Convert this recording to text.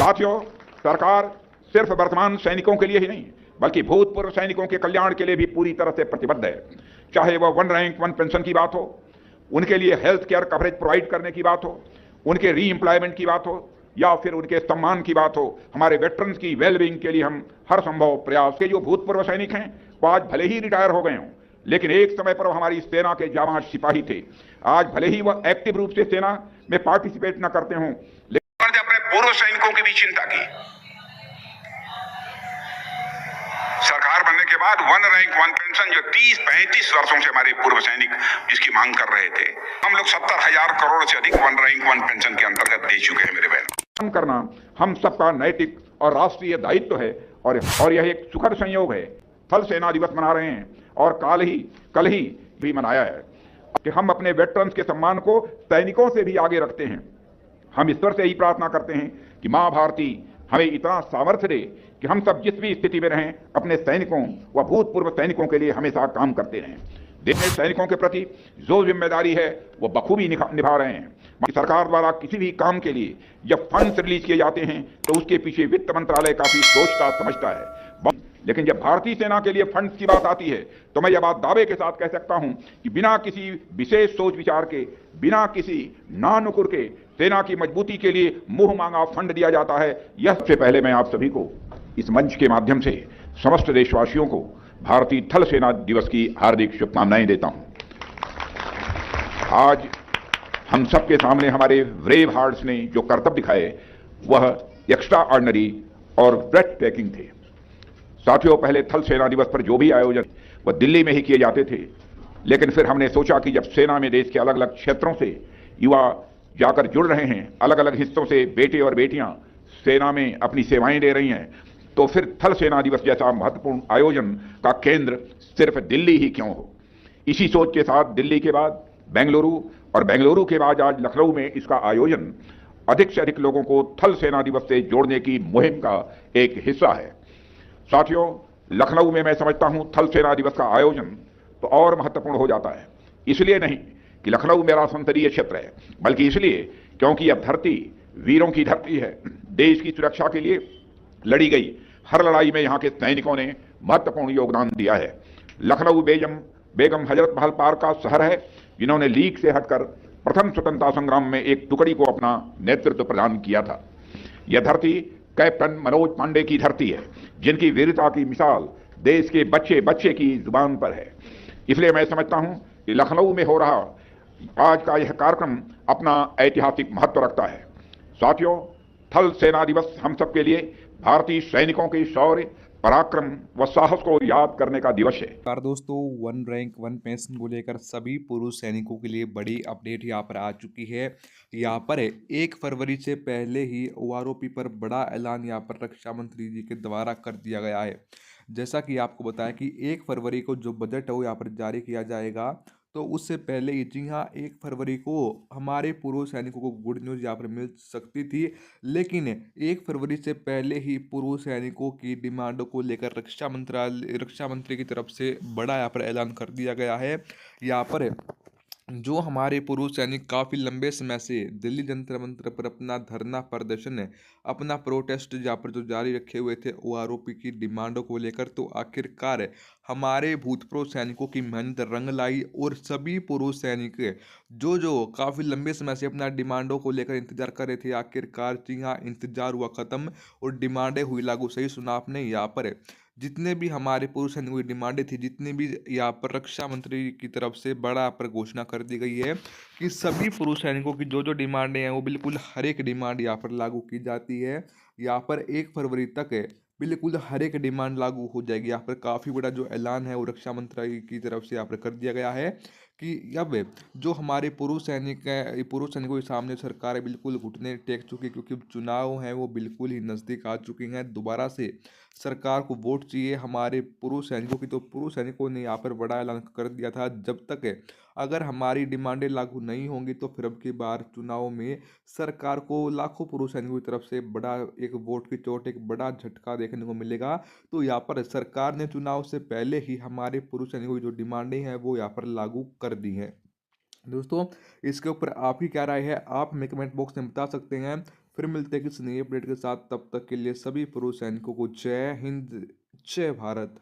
साथियों, सरकार सिर्फ वर्तमान सैनिकों के लिए ही नहीं बल्कि भूतपूर्व सैनिकों के कल्याण के लिए भी पूरी तरह से प्रतिबद्ध है। चाहे वह वन रैंक वन पेंशन की बात हो, उनके लिए हेल्थ केयर कवरेज प्रोवाइड करने की बात हो, उनके री एम्प्लॉयमेंट की बात हो, या फिर उनके सम्मान की बात हो। हमारे वेटरन्स की वेलबींग के लिए हम हर संभव प्रयास के जो भूतपूर्व सैनिक हैं वो आज भले ही रिटायर हो गए हों, लेकिन एक समय पर वो हमारी सेना के जाबाज सिपाही थे। आज भले ही वह एक्टिव रूप से सेना में पार्टिसिपेट न करते हों, लेकिन अपने पूर्व सैनिकों की भी चिंता की। सरकार बनने के बाद वन रैंक वन पेंशन जो 30-35 वर्षों से हमारे पूर्व सैनिक जिसकी मांग कर रहे थे, हम लोग 70,000 करोड़ से अधिक वन रैंक वन पेंशन के अंतर्गत दे चुके हैं। मेरे बहन, करना हम सबका नैतिक और राष्ट्रीय दायित्व है और यह एक सुखद संयोग है। थल सेना दिवस मना रहे हैं और कल ही भी मनाया है कि हम अपने वेटरन्स के सम्मान को सैनिकों से भी आगे रखते हैं। हम ईश्वर से ही प्रार्थना करते हैं कि मां भारती हमें इतना सामर्थ्य दे कि हम सब जिस भी स्थिति में रहें अपने सैनिकों व भूतपूर्व सैनिकों के लिए हमेशा काम करते रहें। देश में सैनिकों के प्रति जो जिम्मेदारी है वो बखूबी निभा रहे हैं। सरकार द्वारा किसी भी काम के लिए जब फंड्स रिलीज किए जाते हैं तो उसके पीछे वित्त मंत्रालय काफी सोचता समझता है, लेकिन जब भारतीय सेना के लिए फंड्स की बात आती है तो मैं यह बात दावे के साथ कह सकता हूं कि बिना किसी विशेष सोच विचार के, बिना किसी नानुकुर के सेना की मजबूती के लिए मुंह मांगा फंड दिया जाता है। यह सबसे पहले मैं आप सभी को इस मंच के माध्यम से समस्त देशवासियों को भारतीय थल सेना दिवस की हार्दिक शुभकामनाएं देता हूं। आज हम सबके सामने हमारे ब्रेव हार्ट्स ने जो कर्तव्य दिखाए वह एक्स्ट्रा ऑर्डिनरी और ब्रेथ टेकिंग थे। साथियों, पहले थल सेना दिवस पर जो भी आयोजन वह दिल्ली में ही किए जाते थे, लेकिन फिर हमने सोचा कि जब सेना में देश के अलग अलग क्षेत्रों से युवा जाकर जुड़ रहे हैं, अलग अलग हिस्सों से बेटे और बेटियां सेना में अपनी सेवाएं दे रही हैं, तो फिर थल सेना दिवस जैसा महत्वपूर्ण आयोजन का केंद्र सिर्फ दिल्ली ही क्यों हो। इसी सोच के साथ दिल्ली के बाद बेंगलुरु और बेंगलुरु के बाद आज लखनऊ में इसका आयोजन अधिक से अधिक लोगों को थल सेना दिवस से जोड़ने की मुहिम का एक हिस्सा है। साथियों, लखनऊ में मैं समझता हूं थल सेना दिवस का आयोजन तो और महत्वपूर्ण हो जाता है, इसलिए नहीं कि लखनऊ मेरा संसदीय क्षेत्र है, बल्कि इसलिए क्योंकि यह धरती वीरों की धरती है। देश की सुरक्षा के लिए लड़ी गई हर लड़ाई में यहां के सैनिकों ने महत्वपूर्ण योगदान दिया है। लखनऊ बेगम हजरत महल पार्क का शहर है, जिन्होंने लीग से हटकर प्रथम स्वतंत्रता संग्राम में एक टुकड़ी को अपना नेतृत्व प्रदान किया था। यह धरती कैप्टन मनोज पांडे की धरती है, जिनकी वीरता की मिसाल देश के बच्चे बच्चे की जुबान पर है। इसलिए मैं समझता हूं कि लखनऊ में हो रहा आज का यह कार्यक्रम अपना ऐतिहासिक महत्व रखता है। साथियों, थल सेना दिवस हम सबके लिए भारतीय सैनिकों के शौर्य, पराक्रम व साहस को याद करने का दिवस है। नमस्कार दोस्तों, वन रैंक वन पेंशन को लेकर सभी पूर्व सैनिकों के लिए बड़ी अपडेट यहाँ पर आ चुकी है। यहाँ पर 1 फरवरी से पहले ही ओआरओपी पर बड़ा ऐलान यहाँ पर रक्षा मंत्री जी के द्वारा कर दिया गया है। जैसा कि आपको बताया कि 1 फरवरी को जो बजट है वो यहाँ पर जारी किया जाएगा, तो उससे पहले ही, जी हाँ, 1 फरवरी को हमारे पूर्व सैनिकों को गुड न्यूज़ यहाँ पर मिल सकती थी, लेकिन 1 फरवरी से पहले ही पूर्व सैनिकों की डिमांडों को लेकर रक्षा मंत्री की तरफ से बड़ा यहाँ पर ऐलान कर दिया गया है। यहाँ पर जो हमारे पूर्व सैनिक काफ़ी लंबे समय से दिल्ली जंतर मंतर पर अपना धरना प्रदर्शन, अपना प्रोटेस्ट जहाँ पर जो जारी रखे हुए थे ओआरओपी की डिमांडों को लेकर, तो आखिरकार हमारे भूतपूर्व सैनिकों की मेहनत रंग लाई और सभी पूर्व सैनिक जो काफ़ी लंबे समय से अपना डिमांडों को लेकर इंतजार कर रहे थे, आखिरकार जी हाँ, इंतजार हुआ ख़त्म और डिमांडें हुई लागू। सही सुना आपने। यहाँ पर जितने भी हमारे पूर्व सैनिकों की डिमांडें थी, जितनी भी यहाँ पर रक्षा मंत्री की तरफ से बड़ा यहाँ पर घोषणा कर दी गई है कि सभी पूर्व सैनिकों की जो डिमांडें हैं वो बिल्कुल हर एक डिमांड यहाँ पर लागू की जाती है। यहाँ पर 1 फरवरी तक बिल्कुल हर एक डिमांड लागू हो जाएगी। यहाँ पर काफ़ी बड़ा जो ऐलान है वो रक्षा मंत्रालय की तरफ से यहाँ पर कर दिया गया है कि अब जो हमारे पूर्व सैनिक हैं, पूर्व सैनिकों के सामने सरकार बिल्कुल घुटने टेक चुकी है, क्योंकि चुनाव हैं वो बिल्कुल ही नज़दीक आ चुके हैं। दोबारा से सरकार को वोट चाहिए हमारे पूर्व सैनिकों की। तो पूर्व सैनिकों ने यहाँ पर बड़ा ऐलान कर दिया था, जब तक अगर हमारी डिमांडें लागू नहीं होंगी तो फिर अब की बार चुनाव में सरकार को लाखों पूर्व सैनिकों की तरफ से बड़ा एक वोट की चोट, एक बड़ा झटका देखने को मिलेगा। तो यहाँ पर सरकार ने चुनाव से पहले ही हमारे पूर्व सैनिकों की जो डिमांडें हैं वो यहाँ पर लागू कर दी हैं। दोस्तों, इसके ऊपर आपकी क्या राय है, आप हमें कमेंट बॉक्स में बता सकते हैं। फिर मिलते हैं किसी नई अपडेट के साथ, तब तक के लिए सभी पुरुष सैनिकों को जय हिंद, जय भारत।